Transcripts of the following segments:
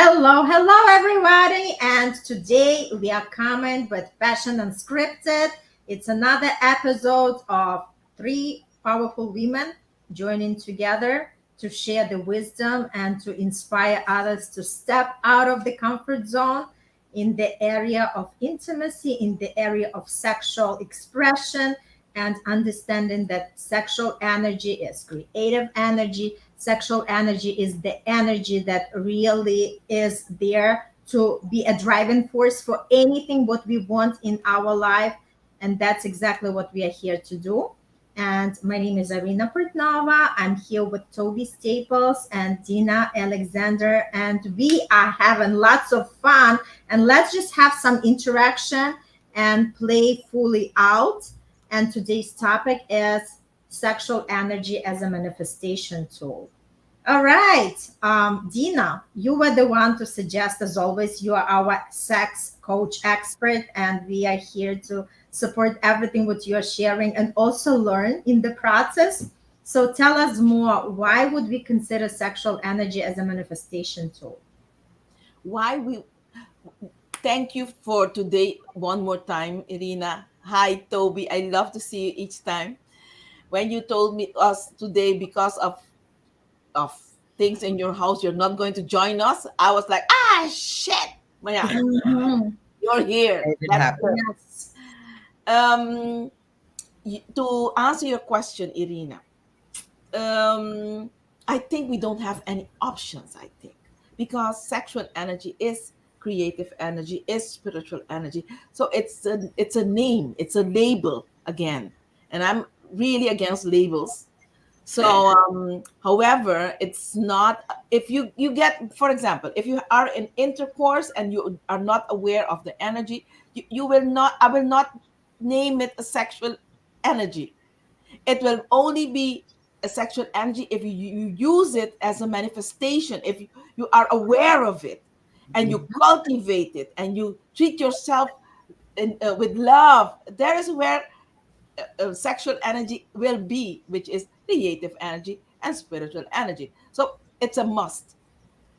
Hello, everybody. And today we are coming with Passion Unscripted. It's another episode of three powerful women joining together to share the wisdom and to inspire others to step out of the comfort zone in the area of intimacy, in the area of sexual expression, and understanding that sexual energy is creative energy. Sexual energy is the energy that really is there to be a driving force for anything what we want in our life. And that's exactly what we are here to do. And my name is Irina Portnova. I'm here with Tobi Staples and Dina Alexander, and we are having lots of fun. And let's just have some interaction and play fully out. And today's topic is sexual energy as a manifestation tool. All right, Dina, you were the one to suggest, as always, you are our sex coach expert, and we are here to support everything what you are sharing and also learn in the process. So tell us more. Why would we consider sexual energy as a manifestation tool? Why we Thank you for today one more time, Irina. Hi, Toby. I love to see you each time. When you told me us today because of things in your house, you're not going to join us. I was like, shit. But yeah, Mhm. you're here. Made it That's happen. good. Yes. Um, to answer your question, Irina, I think we don't have any options. I think because sexual energy is creative energy, is spiritual energy. So it's a name, it's a label again, and I'm really against labels. So, however, it's not if you get, for example, if you are in intercourse and you are not aware of the energy, you will not. I will not name it a sexual energy. It will only be a sexual energy if you use it as a manifestation, if you are aware of it and you cultivate it and you treat yourself with love. There is where sexual energy will be, which is creative energy and spiritual energy. So it's a must,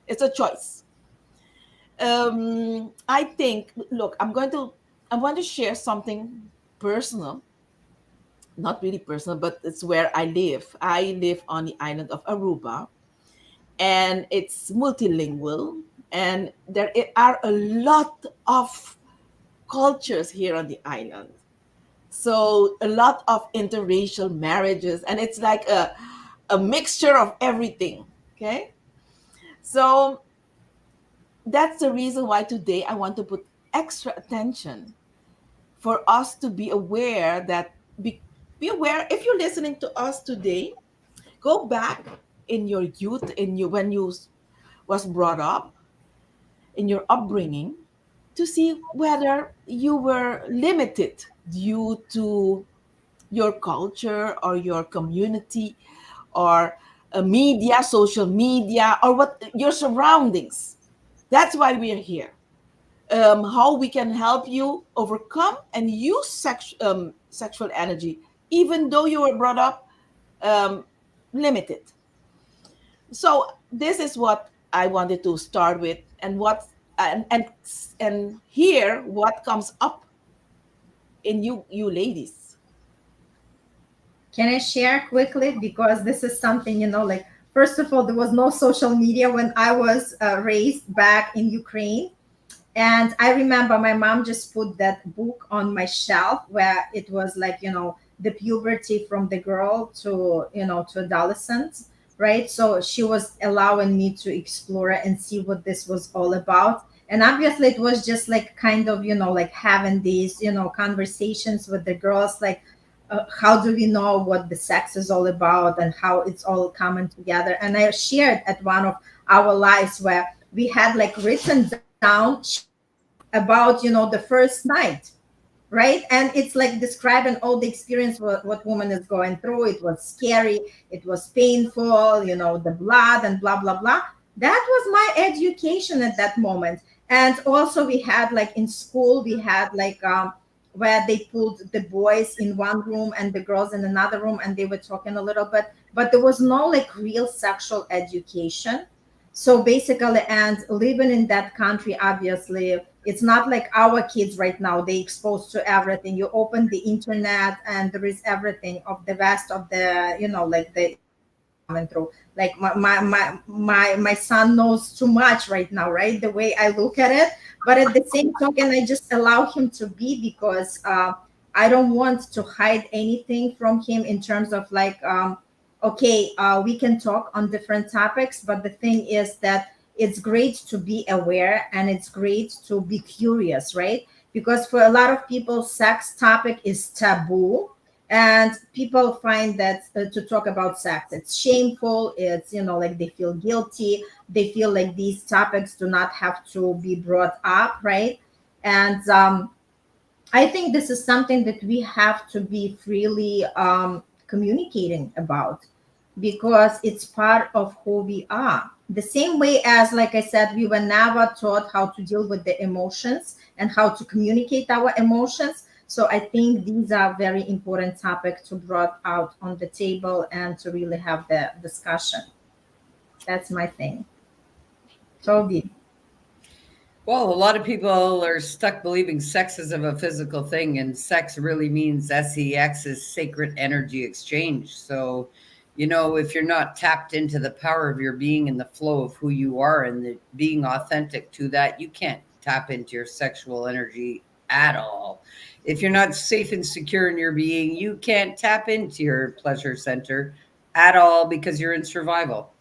it's a choice. I think, look, I want to share something personal, not really personal, but it's where I live. I live on the island of Aruba, and it's multilingual, and are a lot of cultures here on the island. So a lot of interracial marriages, and it's like a mixture of everything. Okay, so that's the reason why today I want to put extra attention for us to be aware that be aware if you're listening to us today. Go back in your youth, in you when you was brought up, in your upbringing, to see whether you were limited due to your culture or your community or social media, or what your surroundings. That's why we are here. How we can help you overcome and use sexual energy, even though you were brought up um, limited. So this is what I wanted to start with, and hear what comes up in you ladies. Can I share quickly? Because this is something, like, first of all, there was no social media when I was raised back in Ukraine. And I remember my mom just put that book on my shelf where it was like, the puberty from the girl to adolescence, right? So she was allowing me to explore and see what this was all about. And obviously it was just like kind of, like having these, conversations with the girls, like, how do we know what the sex is all about and how it's all coming together. And I shared at one of our lives where we had like written down about the first night, right? And it's like describing all the experience what woman is going through. It was scary, it was painful, the blood and blah blah blah. That was my education at that moment. And also we had like in school we had like where they pulled the boys in one room and the girls in another room and they were talking a little bit, but there was no like real sexual education. So basically, and living in that country, obviously, it's not like our kids right now. They exposed to everything. You open the internet, and there is everything of the rest of the, like the information coming through. Like my son knows too much right now, right? The way I look at it. But at the same token, I just allow him to be, because I don't want to hide anything from him in terms of like, okay, we can talk on different topics, but the thing is that it's great to be aware, and it's great to be curious, right? Because for a lot of people, sex topic is taboo, and people find that to talk about sex, it's shameful. It's, like they feel guilty. They feel like these topics do not have to be brought up, right? And I think this is something that we have to be freely communicating about, because it's part of who we are. The same way as, like I said, we were never taught how to deal with the emotions and how to communicate our emotions. So I think these are very important topics to brought out on the table and to really have the discussion. That's my thing. Toby. Well, a lot of people are stuck believing sex is of a physical thing, and sex really means sex is sacred energy exchange. So, if you're not tapped into the power of your being and the flow of who you are and being authentic to that, you can't tap into your sexual energy at all. If you're not safe and secure in your being, you can't tap into your pleasure center at all, because you're in survival.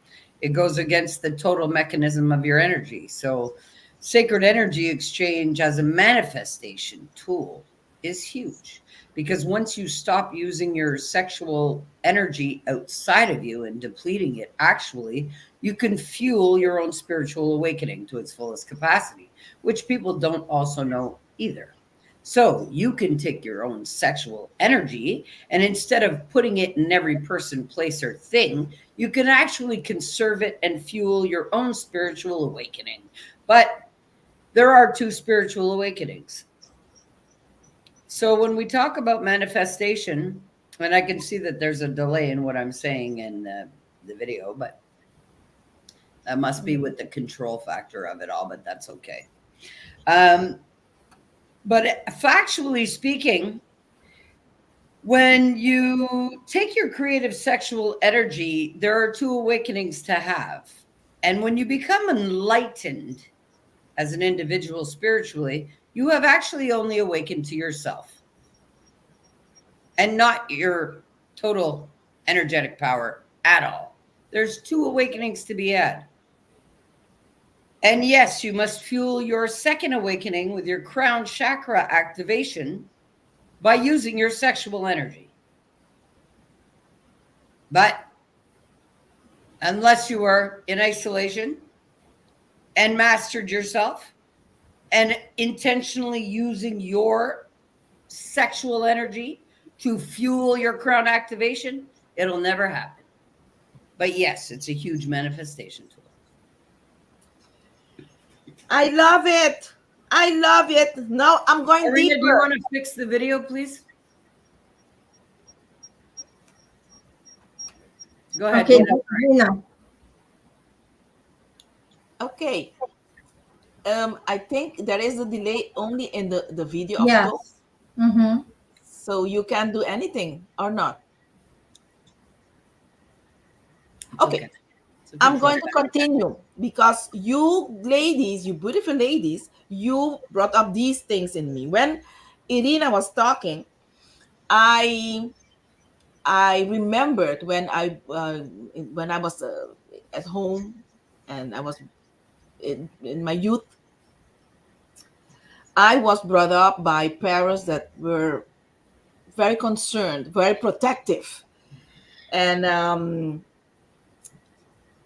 It goes against the total mechanism of your energy. So, sacred energy exchange as a manifestation tool is huge, because once you stop using your sexual energy outside of you and depleting it, actually, you can fuel your own spiritual awakening to its fullest capacity, which people don't also know either. So you can take your own sexual energy, and instead of putting it in every person, place, or thing, you can actually conserve it and fuel your own spiritual awakening. But there are two spiritual awakenings. So when we talk about manifestation, and I can see that there's a delay in what I'm saying in the video, but that must be with the control factor of it all, but that's okay. But factually speaking, when you take your creative sexual energy, there are two awakenings to have. And when you become enlightened as an individual spiritually, you have actually only awakened to yourself and not your total energetic power at all. There's two awakenings to be had. And yes, you must fuel your second awakening with your crown chakra activation by using your sexual energy. But unless you are in isolation and mastered yourself and intentionally using your sexual energy to fuel your crown activation, it'll never happen. But yes, it's a huge manifestation tool. I love it. I love it. Now I'm going Irina, deeper. do you want to fix the video, please? Go ahead. Okay, Dina. Okay. I think there is a delay only in the video of Tobi. Yes. Mm-hmm. So you can do anything or not. Okay. I'm going to continue because you ladies, you beautiful ladies, you brought up these things in me. When Irina was talking, I remembered when I was at home and I was in my youth. I was brought up by parents that were very concerned, very protective, and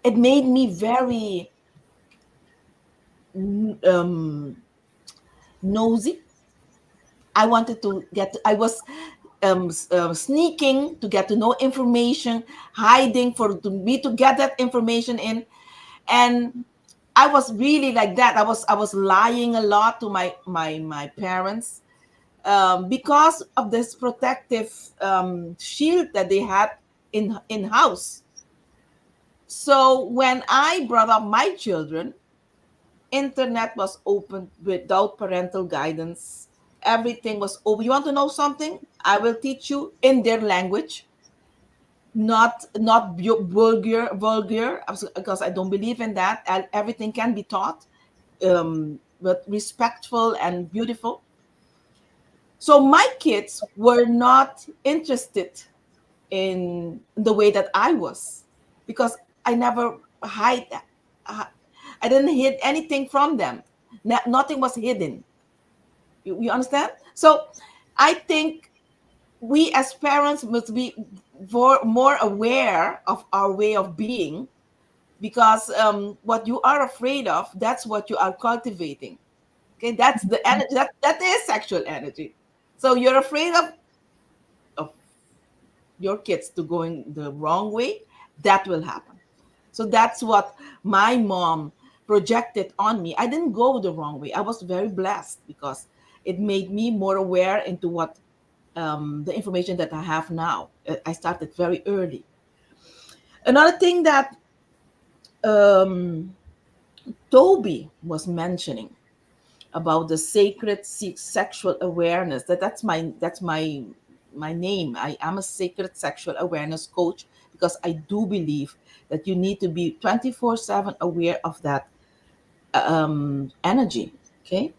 it made me very nosy. I wanted to get. I was sneaking to get to know information, hiding to me to get that information in, and I was really like that. I was lying a lot to my parents because of this protective shield that they had in house. So when I brought up my children, internet was open without parental guidance. Everything was open. You want to know something? I will teach you in their language, not vulgar, because I don't believe in that. And everything can be taught, but respectful and beautiful. So my kids were not interested in the way that I was, because I never hide. uh, I didn't hid anything from them. Nothing was hidden. You understand? So I think we as parents must be more aware of our way of being, because what you are afraid of, that's what you are cultivating. Okay, that's the energy. That is sexual energy. So you're afraid of your kids to going the wrong way, that will happen. So that's what my mom projected on me. I didn't go the wrong way. I was very blessed because it made me more aware into what the information that I have now. I started very early. Another thing that um, Toby was mentioning about the sacred sexual awareness, that's my name. I am a sacred sexual awareness coach, because I do believe that you need to be 24/7 aware of that energy. Okay,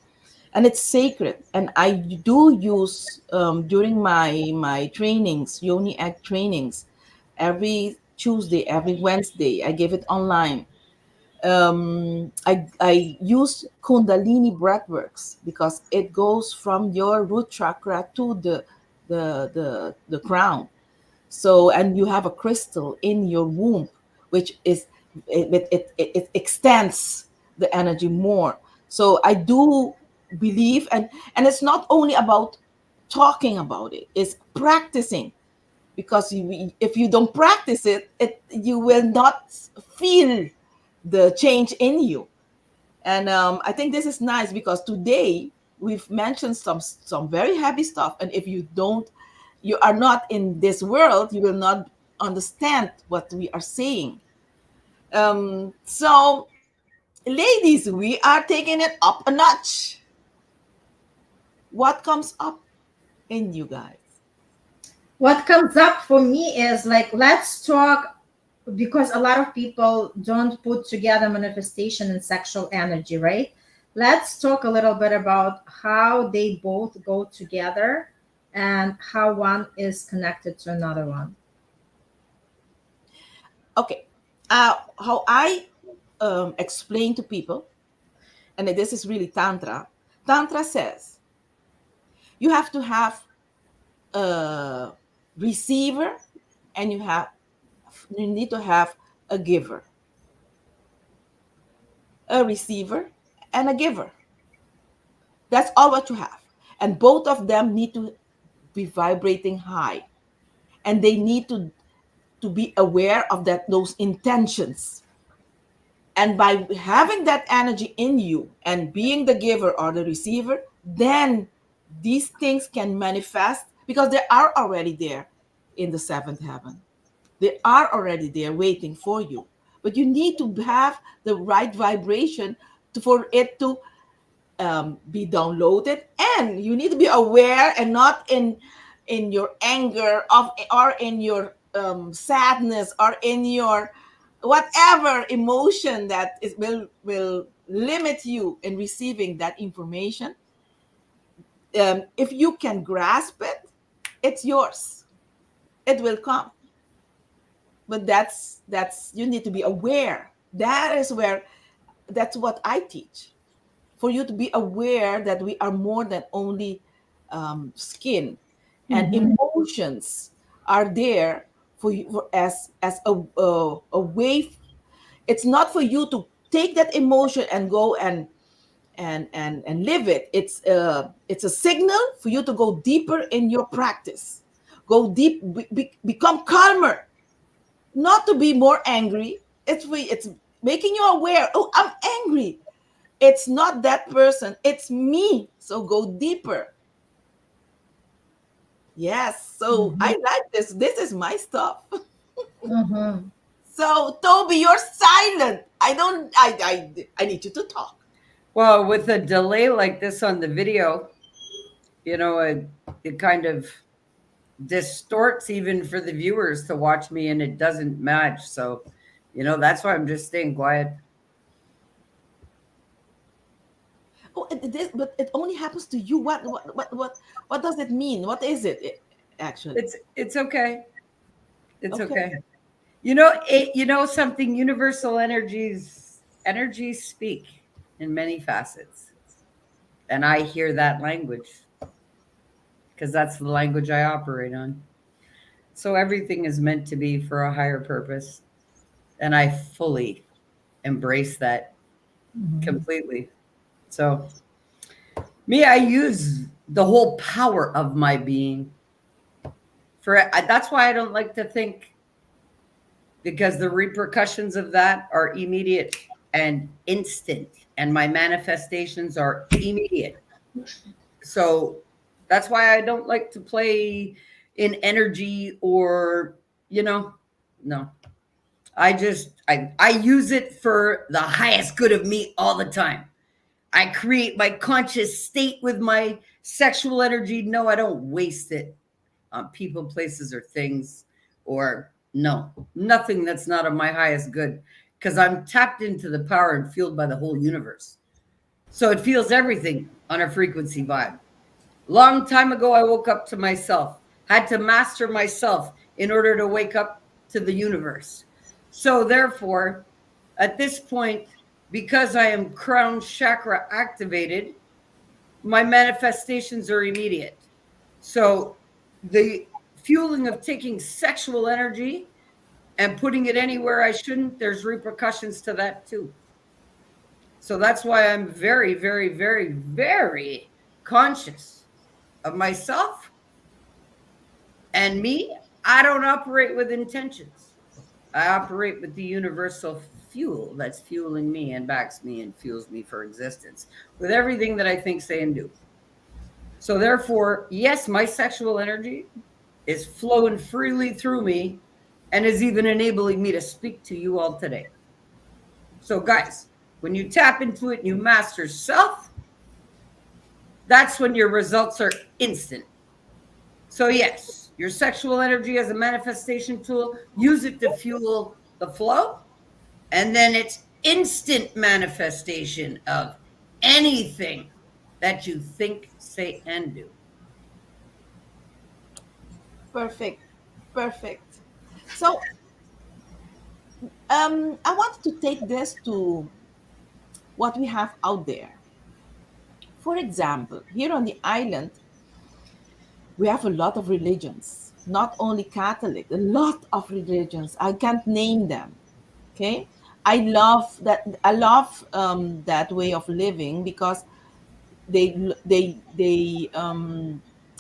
and it's sacred, and I do use during my trainings, yoni egg trainings, every Tuesday, every Wednesday, I give it online. I use Kundalini breathworks, because it goes from your root chakra to the crown. So, and you have a crystal in your womb, which is it extends the energy more. So I do believe, and it's not only about talking about it; it's practicing, because if you don't practice it, you will not feel the change in you. And I think this is nice, because today we've mentioned some very heavy stuff, and if you are not in this world, you will not understand what we are saying. So, ladies, we are taking it up a notch. What comes up in you guys? What comes up for me is like, let's talk, because a lot of people don't put together manifestation and sexual energy, right? Let's talk a little bit about how they both go together and how one is connected to another one. Okay, how I explain to people, and this is really tantra. Tantra says you have to have a receiver, and you need to have a giver. A receiver and a giver. That's all what you have. And both of them need to be vibrating high. And they need to be aware of those intentions. And by having that energy in you and being the giver or the receiver, then these things can manifest, because they are already there in the seventh heaven. They are already there waiting for you. But you need to have the right vibration for it to be downloaded, and you need to be aware and not in your anger of, or in your sadness, or in your whatever emotion that will limit you in receiving that information. If you can grasp it, it's yours. It will come. But that's you need to be aware. That's what I teach, for you to be aware that we are more than only skin, and Mhm. emotions are there for you, as a way. It's not for you to take that emotion and go and live it. It's a signal for you to go deeper in your practice. Go deep, become calmer, not to be more angry. It's making you aware. Oh, I'm angry. It's not that person, it's me. So go deeper. Yes. So I Mhm. like this. This is my stuff. Mhm. So, Tobi, you're silent. I need you to talk. Well, with a delay like this on the video, it kind of distorts even for the viewers to watch me, and it doesn't match. So, that's why I'm just staying quiet. Oh, but it only happens to you. What does it mean? What is it actually? It's okay. It's Okay. okay. Something, universal energies speak in many facets. And I hear that language because that's the language I operate on. So everything is meant to be for a higher purpose. And I fully embrace that completely. So I use the whole power of my being. That's why I don't like to think, because the repercussions of that are immediate and instant, and my manifestations are immediate. So that's why I don't like to play in energy or, no. I use it for the highest good of me all the time. I create my conscious state with my sexual energy. No, I don't waste it on people, places, or things, or nothing that's not of my highest good, because I'm tapped into the power and fueled by the whole universe. So it feels everything on a frequency vibe. Long time ago, I woke up to myself, had to master myself in order to wake up to the universe. So therefore, at this point, because I am crown chakra activated, my manifestations are immediate. So the fueling of taking sexual energy and putting it anywhere I shouldn't, there's repercussions to that too. So that's why I'm very, very, very, very conscious of myself and me. I don't operate with intentions. I operate with the universal fuel that's fueling me and backs me and fuels me for existence with everything that I think, say, and do. So therefore, yes, my sexual energy is flowing freely through me and is even enabling me to speak to you all today. So guys, when you tap into it and you master self, that's when your results are instant. So yes, your sexual energy as a manifestation tool, use it to fuel the flow, and then it's instant manifestation of anything that you think, say, and do. Perfect. So, I wanted to take this to what we have out there. For example, here on the island, we have a lot of religions, not only Catholic, a lot of religions. I can't name them. Okay. I love that. I love that way of living because they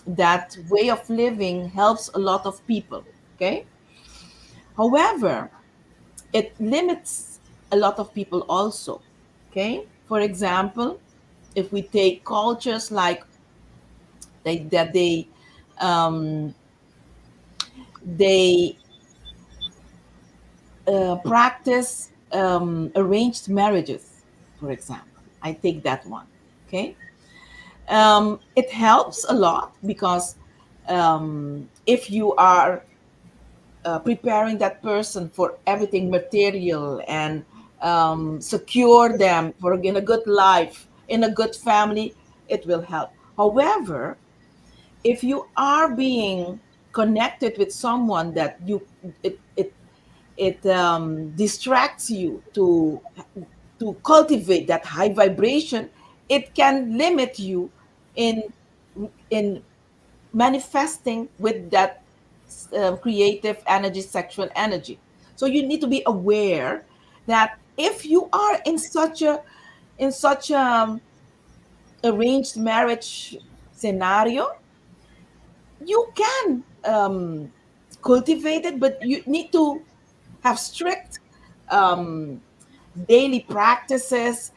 that way of living helps a lot of people. Okay. However, it limits a lot of people also. Okay. For example, if we take cultures like they um, they practice arranged marriages, for example. I take that one. Okay. It helps a lot because if you are preparing that person for everything material and secure them for in a good life, in a good family, it will help. However, if you are being connected with someone that it distracts you to cultivate that high vibration, it can limit you in in manifesting with that creative energy, sexual energy. So you need to be aware that if you are in such arranged marriage scenario, you can cultivate it, but you need to have strict um, daily practices.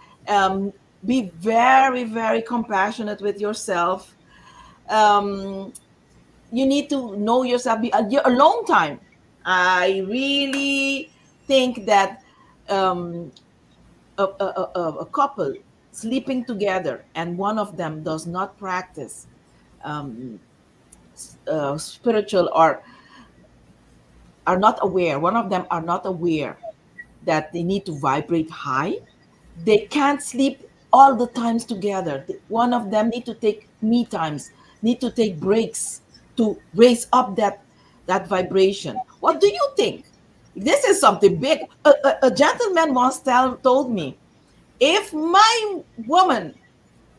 Be very, very compassionate with yourself. Um, you need to know yourself. Be a long time. I really think that um, a couple sleeping together and one of them does not practice um, spiritual, or are not aware, one of them are not aware that they need to vibrate high, they can't sleep all the times together. One of them need to take me times, need to take breaks to raise up that vibration. What do you think? This is something big. A gentleman once told me, if my woman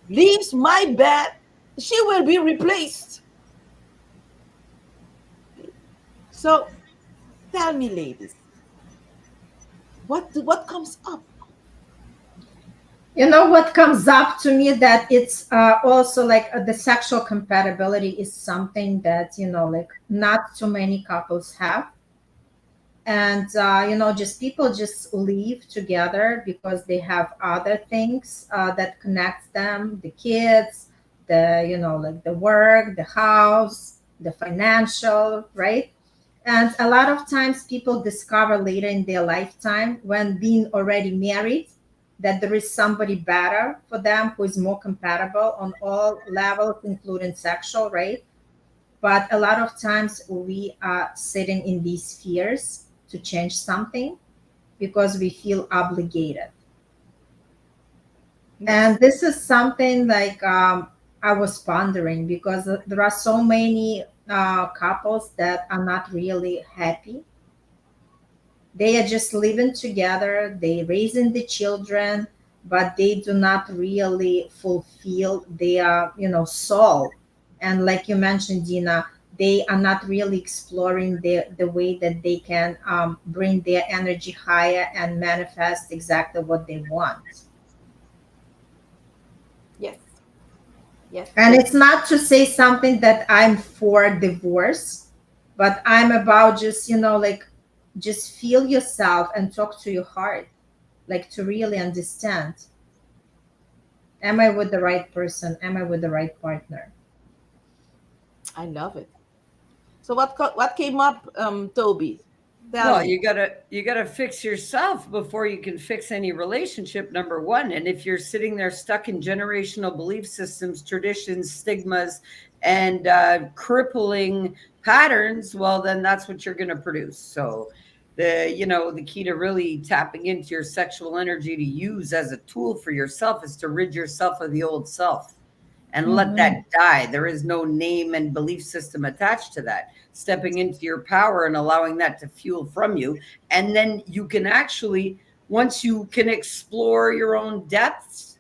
leaves my bed, she will be replaced. So tell me, ladies, what comes up? You know what comes up to me, that it's also like the sexual compatibility is something that, like not too many couples have. And just people just leave together because they have other things that connects them, the kids, the like the work, the house, the financial, right? And a lot of times people discover later in their lifetime, when being already married, that there is somebody better for them who is more compatible on all levels, including sexual, right? But a lot of times we are sitting in these fears to change something because we feel obligated. Yes. And this is something like I was pondering, because there are so many couples that are not really happy. They are just living together, they raising the children, but they do not really fulfill their soul. And like you mentioned, Dina, they are not really exploring the way that they can bring their energy higher and manifest exactly what they want. Yes. Yes. And it's not to say something that I'm for divorce, but I'm about just like just feel yourself and talk to your heart, like to really understand, am I with the right person, am I with the right partner? I love it. So what came up, Toby? Tell Well, me. you gotta fix yourself before you can fix any relationship, number one. And if you're sitting there stuck in generational belief systems, traditions, stigmas, and crippling patterns, well, then that's what you're gonna produce. So the key to really tapping into your sexual energy to use as a tool for yourself is to rid yourself of the old self and let that Hmm. die. There is no name and belief system attached to that. Stepping into your power and allowing that to fuel from you. And then you can actually, once you can explore your own depths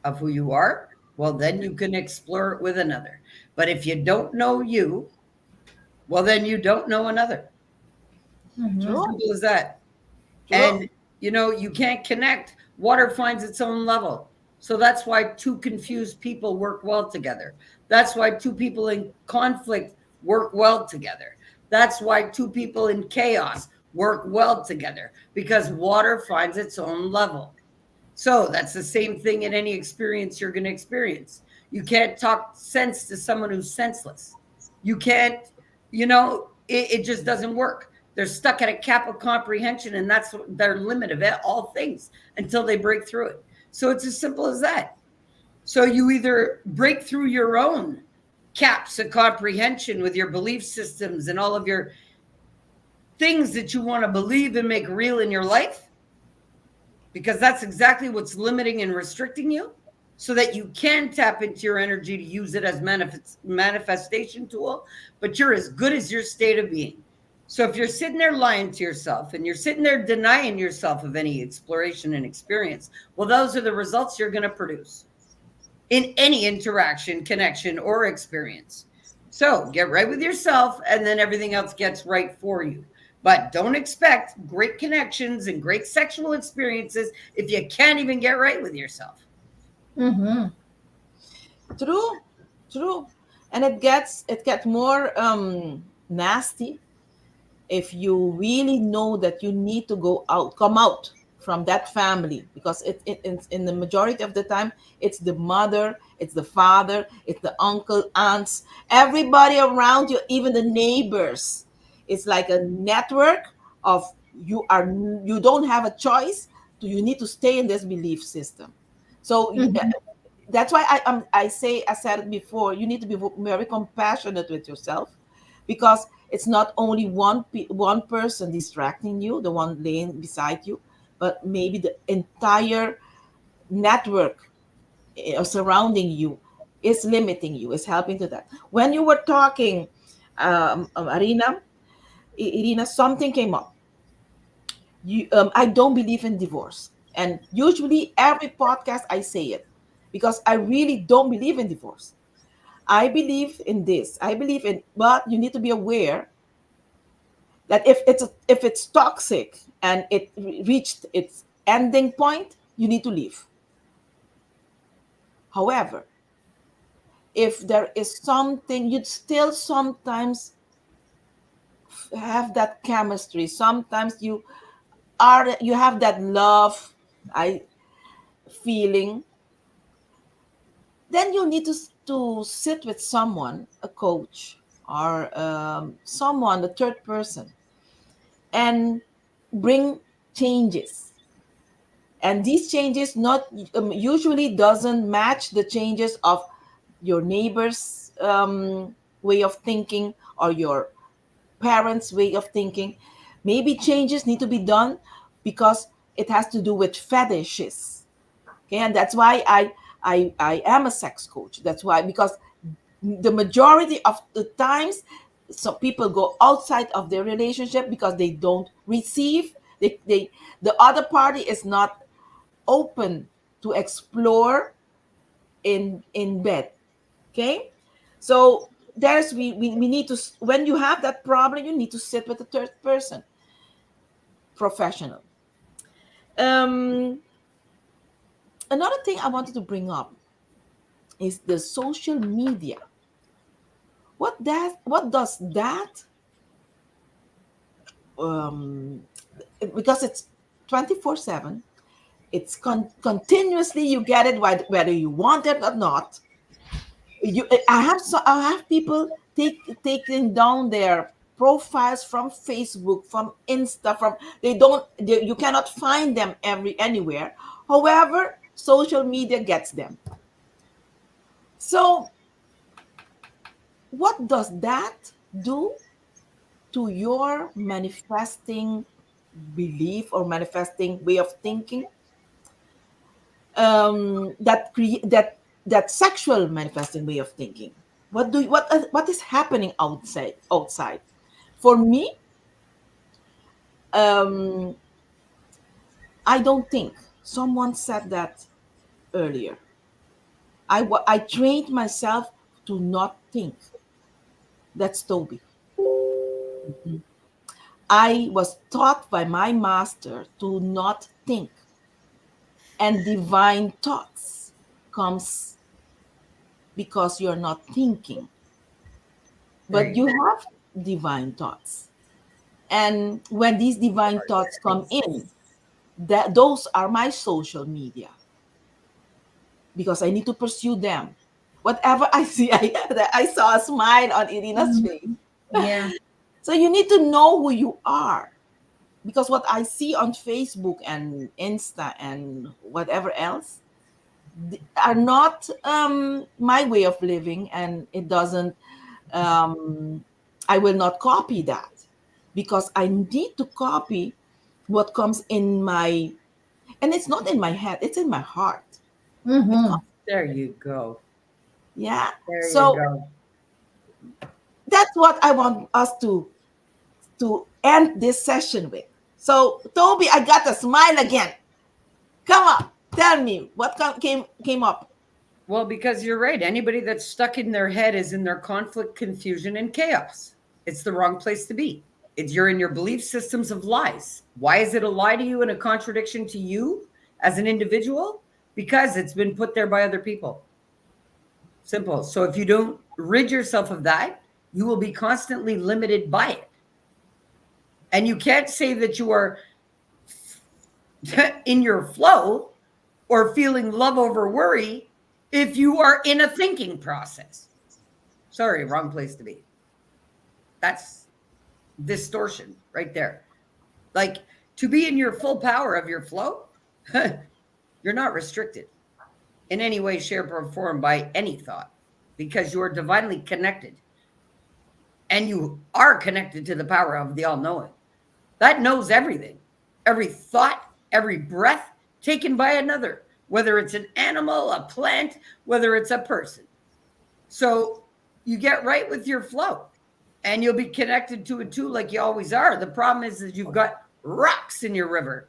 of who you are, well, then you can explore it with another. But if you don't know you, well, then you don't know another. Hmm. True. Simple as that. True. And you can't connect. Water finds its own level. So that's why two confused people work well together. That's why two people in conflict work well together. That's why two people in chaos work well together, because water finds its own level. So that's the same thing in any experience you're going to experience. You can't talk sense to someone who's senseless. You can't, it just doesn't work. They're stuck at a cap of comprehension, and that's their limit of all things until they break through it. So it's as simple as that. So you either break through your own caps of comprehension with your belief systems and all of your things that you want to believe and make real in your life, because that's exactly what's limiting and restricting you, so that you can tap into your energy to use it as manifestation tool. But you're as good as your state of being. So if you're sitting there lying to yourself and you're sitting there denying yourself of any exploration and experience, well, those are the results you're going to produce in any interaction, connection, or experience. So get right with yourself, and then everything else gets right for you. But don't expect great connections and great sexual experiences if you can't even get right with yourself. Hmm. True. True. And it gets more nasty if you really know that you need to come out from that family, because in the majority of the time it's the mother, it's the father, it's the uncle, aunts, everybody around you, even the neighbors. It's like a network of you don't have a choice. You need to stay in this belief system. So Mhm. that's why I said it before. You need to be very compassionate with yourself, because it's not only one person distracting you, the one laying beside you, but maybe the entire network surrounding you is limiting you, is helping to that. When you were talking, Irina, something came up. I don't believe in divorce, and usually every podcast I say it, because I really don't believe in divorce. I believe in this. I believe in, but you need to be aware that if it's toxic and it reached its ending point, you need to leave. However, if there is something, you'd still sometimes have that chemistry. Sometimes you have that love, I feeling. Then you need to sit with someone, a coach, or someone, a third person, and bring changes. And these changes not usually doesn't match the changes of your neighbor's way of thinking, or your parents' way of thinking. Maybe changes need to be done because it has to do with fetishes. Okay, and that's why I am a sex coach. That's why, because the majority of the times, some people go outside of their relationship because they don't receive. The other party is not open to explore in bed. Okay, so we need to, when you have that problem, you need to sit with a third person, professional. um Another thing I wanted to bring up is the social media. What does that, um because it's 24/7, it's continuously, you get it, whether you want it or not. I have people taking down their profiles from Facebook, from Insta, from, you cannot find them anywhere. However, social media gets them. So what does that do to your manifesting belief or manifesting way of thinking? That sexual manifesting way of thinking. What is happening outside? For me, um, I don't think, someone said that earlier. I trained myself to not think. That's Toby. Mhm. I was taught by my master to not think, and divine thoughts comes because you're not thinking. There But you you go. have divine thoughts, and when these divine thoughts come in, that those are my social media, because I need to pursue them. Whatever I see, I saw a smile on Irina's Mhm. face. Yeah. So you need to know who you are, because what I see on Facebook and Insta and whatever else are not my way of living, and it doesn't. Um, I will not copy that, because I need to copy what comes in my, and it's not in my head, it's in my heart. It Mm-hmm. comes, There you go. yeah. There you So go. that's what I want us to end this session with. So Toby, I got a smile again. Come on, tell me what came up. Well, because you're right. Anybody that's stuck in their head is in their conflict, confusion, and chaos. It's the wrong place to be. You're in your belief systems of lies. Why is it a lie to you and a contradiction to you as an individual? Because it's been put there by other people. Simple. So if you don't rid yourself of that, you will be constantly limited by it. And you can't say that you are in your flow or feeling love over worry if you are in a thinking process. Sorry, wrong place to be. That's distortion right there. Like, to be in your full power of your flow, you're not restricted in any way, shape, or form by any thought, because you are divinely connected, and you are connected to the power of the all knowing that knows everything, every thought, every breath taken by another, whether it's an animal, a plant, whether it's a person. So you get right with your flow, and you'll be connected to it too, like you always are. The problem is that you've got rocks in your river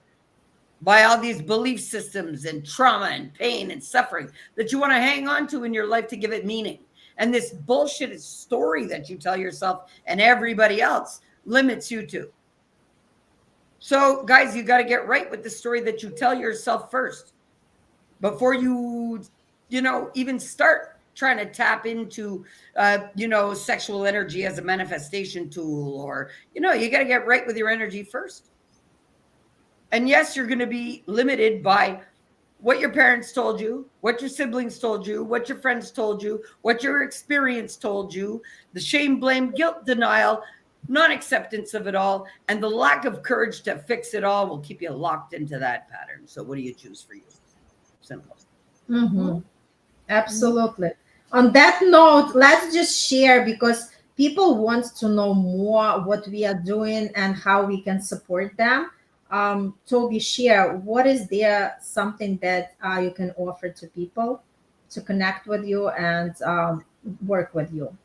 by all these belief systems and trauma and pain and suffering that you want to hang on to in your life to give it meaning. And this bullshit story that you tell yourself and everybody else limits you to. So, guys, you got to get right with the story that you tell yourself first before you even start trying to tap into, sexual energy as a manifestation tool, or, you got to get right with your energy first. And yes, you're going to be limited by what your parents told you, what your siblings told you, what your friends told you, what your experience told you, the shame, blame, guilt, denial, non-acceptance of it all, and the lack of courage to fix it all will keep you locked into that pattern. So what do you choose for you? Simple. Mm-hmm. Absolutely. On that note, let's just share, because people want to know more what we are doing and how we can support them. Toby, share, what is there something that you can offer to people to connect with you and work with you?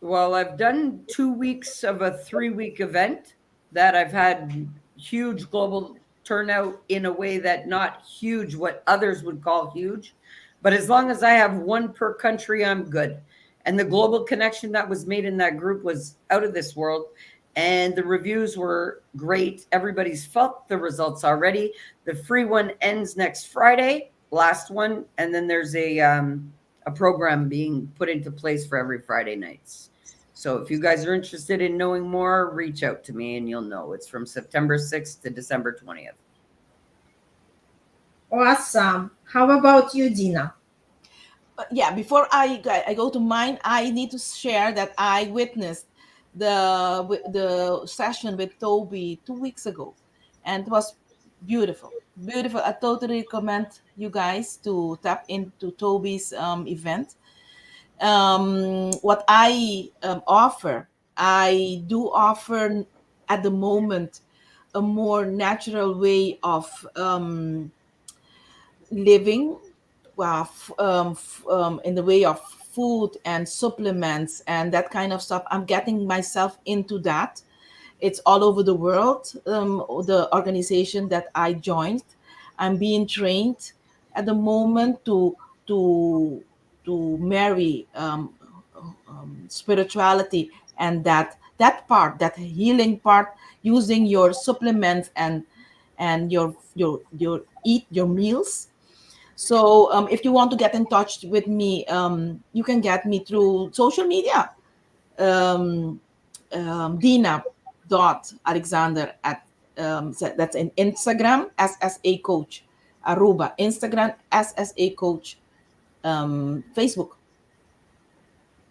Well, I've done 2 weeks of a 3-week event that I've had huge global turnout in a way that not huge, what others would call huge. But as long as I have one per country, I'm good. And the global connection that was made in that group was out of this world. And the reviews were great. Everybody's felt the results already. The free one ends next Friday, last one. And then there's a program being put into place for every Friday nights. So if you guys are interested in knowing more, reach out to me and you'll know. It's from September 6th to December 20th. Awesome. How about you, Dina? Yeah, before I go to mine, I need to share that I witnessed the session with Toby 2 weeks ago, and it was beautiful, beautiful. I totally recommend you guys to tap into Toby's event. What I offer, I do offer at the moment a more natural way of living, in the way of food and supplements and that kind of stuff. I'm getting myself into that. It's all over the world. The organization that I joined, I'm being trained at the moment to marry spirituality and that part, that healing part, using your supplements and your eat your meals. So if you want to get in touch with me, you can get me through social media. Dina Alexander at that's in Instagram, SSA Coach, Aruba, Instagram, SSA Coach, Facebook.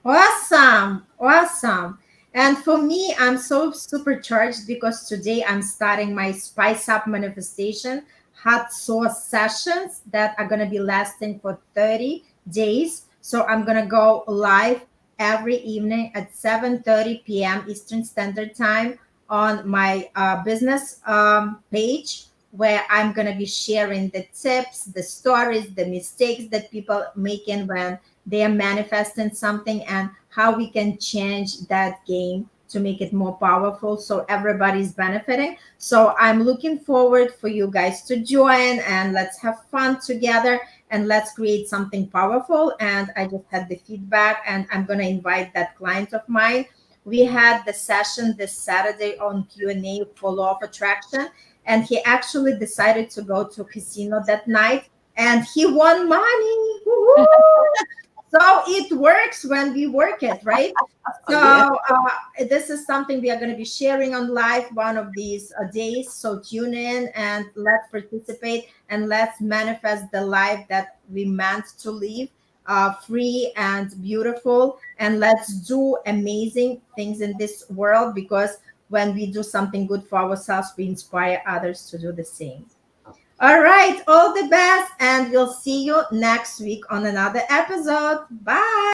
Awesome. Awesome. And for me, I'm so supercharged because today I'm starting my Spice Up Manifestation hot sauce sessions that are going to be lasting for 30 days. So I'm going to go live every evening at 7:30 p.m. Eastern Standard Time on my business page, where I'm going to be sharing the tips, the stories, the mistakes that people making when they are manifesting something, and how we can change that game to make it more powerful so everybody's benefiting. So I'm looking forward for you guys to join, and let's have fun together and let's create something powerful. And I just had the feedback, and I'm going to invite that client of mine. We had the session this Saturday on Q&A for law of attraction, and he actually decided to go to a casino that night and he won money. Woo-hoo! So it works when we work it, right? So this is something we are going to be sharing on live one of these days. So tune in and let's participate and let's manifest the life that we meant to live, free and beautiful. And let's do amazing things in this world, because when we do something good for ourselves, we inspire others to do the same. All right, all the best, and we'll see you next week on another episode. Bye.